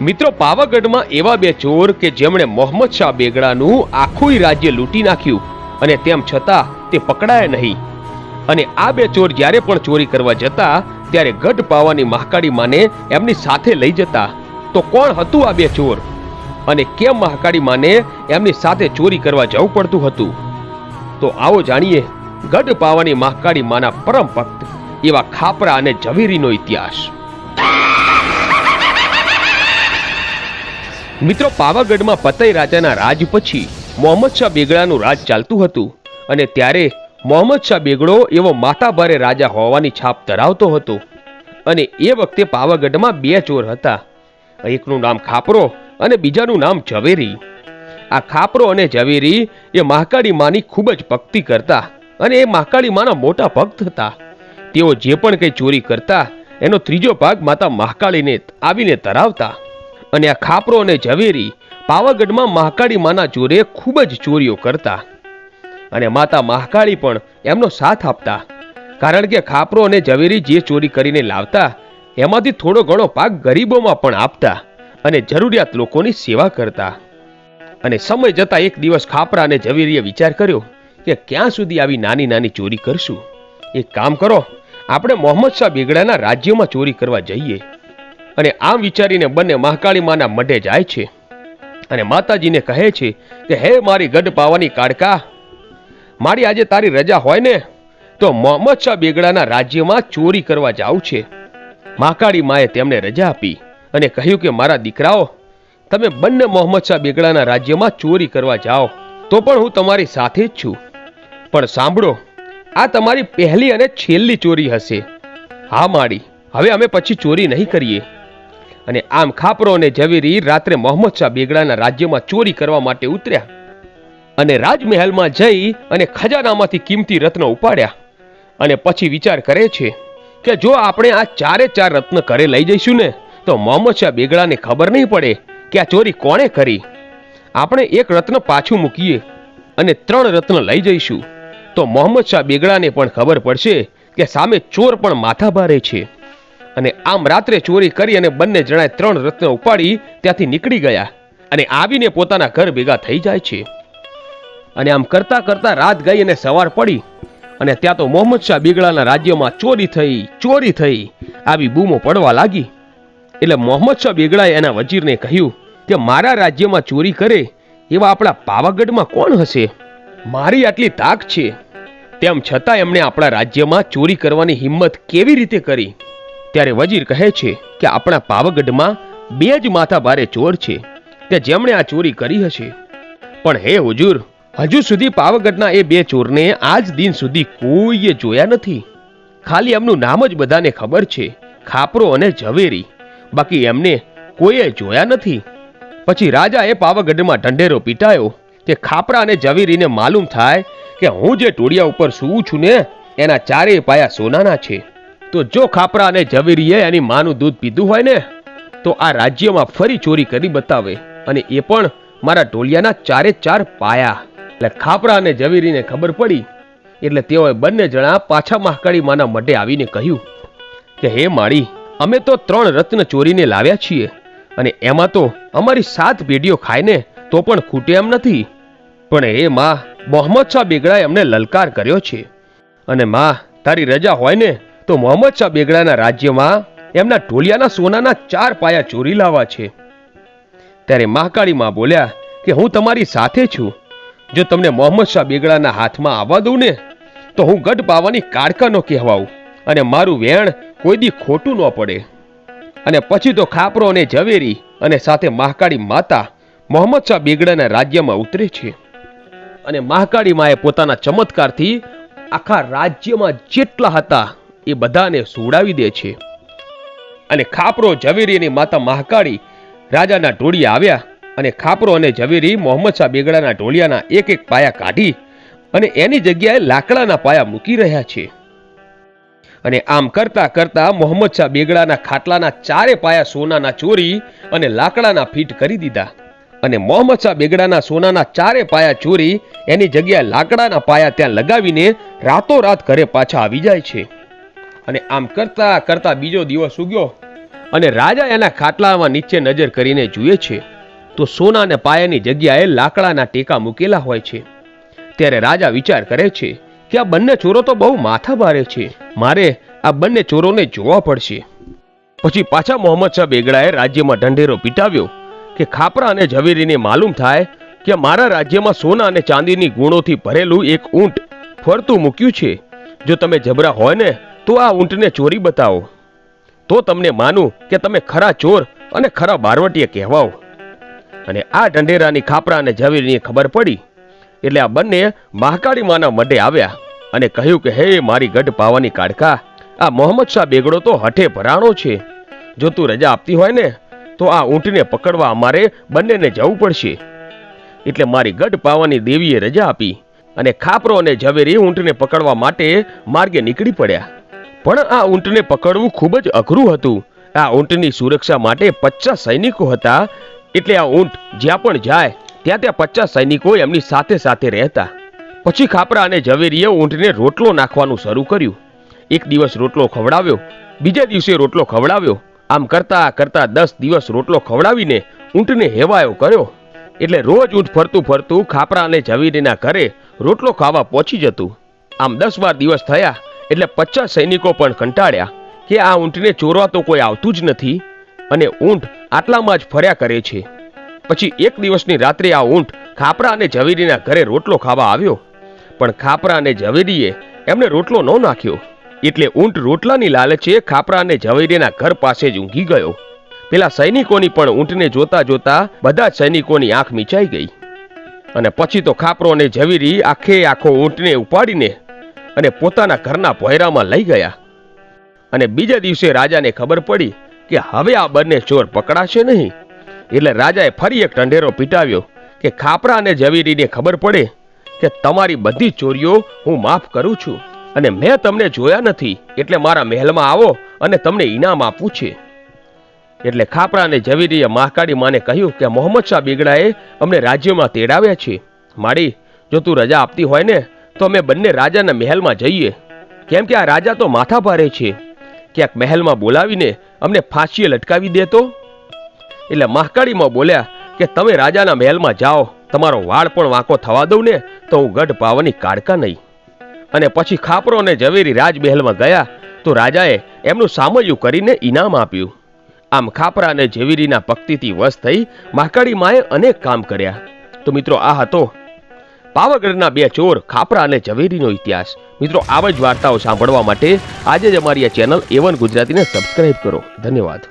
મિત્રો, પાવાગઢમાં એવા બે ચોર કે જેમણે મોહમ્મદ શાહ બેગડાનું આખું રાજ્ય લૂંટી નાખ્યું અને તેમ છતાં તે પકડાયા નહીં. અને આ બે ચોર જ્યારે પણ ચોરી કરવા જતા ત્યારે ગઢ પાવાની મહાકાળી માને એમની સાથે લઈ જતા. તો કોણ હતું આ બે ચોર અને કેમ મહાકાળી માને એમની સાથે ચોરી કરવા જવું પડતું હતું? તો આવો જાણીએ ગઢ પાવાની મહાકાળી માના પરમ ભક્ત એવા ખાપરા અને ઝવેરીનો ઇતિહાસ. મિત્રો, પાવાગઢમાં પતઈ રાજાના રાજ પછી મોહમ્મદ શાહ બેગડાનું રાજ ચાલતું હતું અને ત્યારે મોહમ્મદ શાહ બેગડો એવો માથાભારે રાજા હોવાની છાપ ધરાવતો હતો. અને એ વખતે પાવાગઢમાં બે ચોર હતા. એકનું નામ ખાપરો અને બીજાનું નામ ઝવેરી. આ ખાપરો અને ઝવેરી એ મહાકાળી માની ખૂબ જ ભક્તિ કરતા અને એ મહાકાળી માના મોટા ભક્ત હતા. તેઓ જે પણ કંઈ ચોરી કરતા એનો ત્રીજો ભાગ માતા મહાકાળીને આવીને ધરાવતા. અને આ ખાપરો અને ઝવેરી પાવાગઢમાં મહાકાળી માના જોરે ખૂબ જ ચોરીઓ કરતા અને માતા મહાકાળી પણ એમનો સાથ આપતા. કારણ કે ખાપરો અને ઝવેરી જે ચોરી કરીને લાવતા એમાંથી થોડો ઘણો ભાગ ગરીબોમાં પણ આપતા અને જરૂરિયાત લોકોની સેવા કરતા. અને સમય જતા એક દિવસ ખાપરા અને ઝવેરીએ વિચાર કર્યો કે ક્યાં સુધી આવી નાની નાની ચોરી કરશું. એક કામ કરો, આપણે મોહમ્મદ શાહ બેગડાના રાજ્યમાં ચોરી કરવા જઈએ. અને આમ વિચારીને બંને મહાકાળી માના મઢે જાય છે અને માતાજીને કહે છે કે હે મારી ગઢ પાવાની કાળકા, મારી આજે તારી રજા હોય ને તો મોહમ્મદ શાહ બેગડાના રાજ્યમાં ચોરી કરવા જાવ છે. મહાકાળી માએ તેમને રજા આપી અને કહ્યું કે મારા દીકરાઓ, તમે બંને મોહમ્મદ શાહ બેગડાના રાજ્યમાં ચોરી કરવા જાઓ તો પણ હું તમારી સાથે જ છું. પણ સાંભળો, આ તમારી પહેલી અને છેલ્લી ચોરી હશે. હા માડી, હવે અમે પછી ચોરી નહીં કરીએ. અને આમ ખાપરો અને ઝવેરી રાત્રે મોહમ્મદ શાહ બેગડાના રાજ્યમાં ચોરી કરવા માટે ઉતર્યા અને રાજમહેલમાં જઈ અને ખજાનામાંથી કિંમતી રત્નો ઉપાડ્યા. અને પછી વિચાર કરે છે કે જો આપણે આ ચારે ચાર રત્ન ઘરે લઈ જઈશું ને તો મોહમ્મદ શાહ બેગડાને ખબર નહીં પડે કે આ ચોરી કોણે કરી. આપણે એક રત્ન પાછું મૂકીએ અને 3 રત્ન લઈ જઈશું તો મોહમ્મદ શાહ બેગડાને પણ ખબર પડશે કે સામે ચોર પણ માથાભારે છે. અને આમ રાત્રે ચોરી કરી અને બંને જણાએ 3 રત્ન ઉપાડી ત્યાંથી નીકળી ગયા અને આવીને પોતાના ઘર ભેગા થઈ જાય છે. અને આમ કરતા કરતા રાત ગઈ અને સવાર પડી અને ત્યાં તો મોહમ્મદ શાહ બેગડાના રાજ્યમાં ચોરી થઈ આવી બૂમો પડવા લાગી. એટલે મોહમ્મદ શાહ બેગડાએ એના વજીરને કહ્યું કે મારા રાજ્યમાં ચોરી કરે એવા આપણા પાવાગઢમાં કોણ હશે? મારી આટલી તાક છે, તેમ છતાં એમણે આપણા રાજ્યમાં ચોરી કરવાની હિંમત કેવી રીતે કરી? ત્યારે વજીર કહે છે કે આપણા પાવાગઢમાં 2 જ માથાભારે ચોર છે કે જેમણે આ ચોરી કરી હશે. પણ હે હુજુર, હજુ સુધી પાવાગઢના એ 2 ચોરને આજ દિન સુધી કોઈએ જોયા નથી. ખાલી એમનું નામ જ બધાને ખબર છે, ખાપરો અને ઝવેરી. બાકી એમને કોઈએ જોયા નથી. પછી રાજાએ પાવાગઢમાં ઢંઢેરો પીટાયો કે ખાપરા અને ઝવેરીને માલુમ થાય કે હું જે ટોળિયા ઉપર સૂવું છું ને એના 4 પાયા સોનાના છે. તો જો ખાપરા અને ઝવેરીએ એની માનું દૂધ પીધું હોય ને તો આ રાજ્યમાં ફરી ચોરી કરી બતાવે અને એ પણ મારા ઢોલિયાના 4 પાયા. એટલે ખાપરા અને ઝવેરીને ખબર પડી એટલે તેઓએ બંને જણા પાછા મહાકાળી માના મઢે આવીને કહ્યું કે હે માળી, અમે તો 3 રત્ન ચોરીને લાવ્યા છીએ અને એમાં તો અમારી 7 પેઢીઓ ખાઈને તો પણ ખૂટે એમ નથી. પણ હે માં, મોહમ્મદ શાહ બેગડાએ અમને લલકાર કર્યો છે અને માં, તારી રજા હોય ને તો મોહમ્મદ શાહ બેગડાના રાજ્યમાં એમના ઢોલિયાના સોનાના 4 પાયા ચોરી લાવવા છે. ત્યારે મહાકાળી માં બોલ્યા કે હું તમારી સાથે છું. જો તમને મોહમ્મદ શાહ બેગડાના હાથમાં આવવા દઉં ને તો હું ગઢ પાવાની કાળકાનો કહેવાઉં અને મારું વેણ કોઈ દી ખોટું ન પડે. અને પછી તો ખાપરો અને ઝવેરી અને સાથે મહાકાળી માતા મોહમ્મદ શાહ બેગડાના રાજ્યમાં ઉતરે છે અને મહાકાળી માએ પોતાના ચમત્કારથી આખા રાજ્યમાં જેટલા હતા એ બધાને સુવડાવી દે છે. અને ખાપરો, ઝવેરી અને માતા મહાકાળી રાજાના ઢોળિયા આવ્યા અને ખાપરો અને ઝવેરી મોહમ્મદ શાહ બેગડાના ઢોળિયાના 1 પાયા કાઢી અને એની જગ્યાએ લાકડાના પાયા મૂકી રહ્યા છે. અને આમ કરતા કરતા મોહમ્મદ શાહ બેગડાના ખાટલાના 4 પાયા સોનાના ચોરી અને લાકડાના ફીટ કરી દીધા. અને મોહમ્મદ શાહ બેગડાના સોનાના 4 પાયા ચોરી એની જગ્યાએ લાકડાના પાયા ત્યાં લગાવીને રાતોરાત ઘરે પાછા આવી જાય છે. અને આમ કરતા કરતા બીજો દિવસ ઉગ્યો અને રાજા એના ખાટલામાં નીચે નજર કરીને જુએ છે તો સોનાને પાયાની જગ્યાએ લાકડાના ટેકા મૂકેલા હોય છે. ત્યારે રાજા વિચાર કરે છે કે આ બંને ચોરો તો બહુ માથા ભારે છે, મારે આ બંને ચોરોને જોવા પડશે. પછી પાછા મોહમ્મદ શાહ બેગડાએ રાજ્યમાં ઢંઢેરો પીટાવ્યો કે ખાપરા અને ઝવેરીને માલુમ થાય કે મારા રાજ્યમાં સોના અને ચાંદીની ગુણોથી ભરેલું એક ઊંટ ફરતું મૂક્યું છે. જો તમે જબરા હોય ને તો આ ઊંટને ચોરી બતાવો, તો તમને માનું કે તમે ખરા ચોર અને ખરા બારવટીયા કહેવાઓ. અને આ ઢંઢેરાની ખાપરા અને ઝવેરીની ખબર પડી એટલે આ બંને મહાકાળી માના મઢે આવ્યા અને કહ્યું કે હે મારી ગઢ પાવાની કાળકા, આ મોહમ્મદ શાહ બેગડો તો હઠે ભરાણો છે. જો તું રજા આપતી હોય ને તો આ ઊંટને પકડવા અમારે બંનેને જવું પડશે. એટલે મારી ગઢ પાવાની દેવીએ રજા આપી અને ખાપરો અને ઝવેરી ઊંટને પકડવા માટે માર્ગે નીકળી પડ્યા. પણ આ ઊંટને પકડવું ખૂબ જ અઘરું હતું. આ ઊંટની સુરક્ષા માટે 50 સૈનિકો હતા. એટલે આ ઊંટ જ્યાં પણ જાય ત્યાં 50 સૈનિકો એમની સાથે સાથે રહેતા. પછી ખાપરા અને ઝવેરીએ ઊંટને રોટલો નાખવાનું શરૂ કર્યું. એક દિવસ રોટલો ખવડાવ્યો, બીજા દિવસે રોટલો ખવડાવ્યો. આમ કરતા કરતા 10 દિવસ રોટલો ખવડાવીને ઊંટને હેવાયો કર્યો. એટલે રોજ ઊંટ ફરતું ફરતું ખાપરા અને ઝવેરીના ઘરે રોટલો ખાવા પહોંચી જતું. આમ 10-12 દિવસ થયા એટલે 50 સૈનિકો પણ કંટાળ્યા કે આ ઊંટને ચોરવા તો કોઈ આવતું જ નથી અને ઊંટ આટલામાં જ ફર્યા કરે છે. પછી એક દિવસની રાત્રે આ ઊંટ ખાપરા અને ઝવેરીના ઘરે રોટલો ખાવા આવ્યો, પણ ખાપરા અને ઝવેરીએ એમને રોટલો ન નાખ્યો. એટલે ઊંટ રોટલાની લાલચે ખાપરા અને ઝવેરીના ઘર પાસે જ ઊંઘી ગયો. પેલા સૈનિકોની પણ ઊંટને જોતા જોતા બધા જ સૈનિકોની આંખ મીચાઈ ગઈ. અને પછી તો ખાપરો અને ઝવેરી આખો ઊંટને ઉપાડીને અને પોતાના ઘરના ભોયરામાં લઈ ગયા. અને બીજા દિવસે રાજાને ખબર પડી કે હવે આ બંને ચોર પકડાશે નહીં. એટલે રાજાએ ફરી એક ઢંઢેરો પીટાવ્યો કે ખાપરા અને ઝવેરીને ખબર પડે કે તમારી બધી ચોરીઓ હું માફ કરું છું અને મેં તમને જોયા નથી, એટલે મારા મહેલમાં આવો અને તમને ઇનામ આપવું છે. એટલે ખાપરા અને ઝવેરીએ મહાકાળી માને કહ્યું કે મોહમ્મદ શાહ બેગડાએ અમને રાજ્યમાં તેડાવ્યા છે. માડી, જો તું રજા આપતી હોય ને તો અમે બંને રાજાના મહેલમાં જઈએ, કેમ કે આ રાજા તો માથા ભારે છે. ક્યાંક મહેલમાં બોલાવીને અમને ફાંસીએ લટકાવી દેતો. એટલે મહાકાળીમાં બોલ્યા કે તમે રાજાના મહેલમાં જાઓ, તમારો વાળ પણ વાંકો થવા દઉં ને તો હું ગઢ પાવાની કાળકા નહીં. અને પછી ખાપરો અને ઝવેરી રાજમહેલમાં ગયા તો રાજાએ એમનું સામૈયું કરીને ઇનામ આપ્યું. આમ ખાપરા અને ઝવેરીના ભક્તિથી વશ થઈ મહાકાળી માએ અનેક કામ કર્યા. તો મિત્રો, આ હતો પાવાગઢના બે ચોર ખાપરા અને ઝવેરીનો ઇતિહાસ. મિત્રો, આવા જ વાર્તાઓ સાંભળવા માટે આજે જ અમારી આ ચેનલ A1 ગુજરાતીને સબસ્ક્રાઇબ કરો. ધન્યવાદ.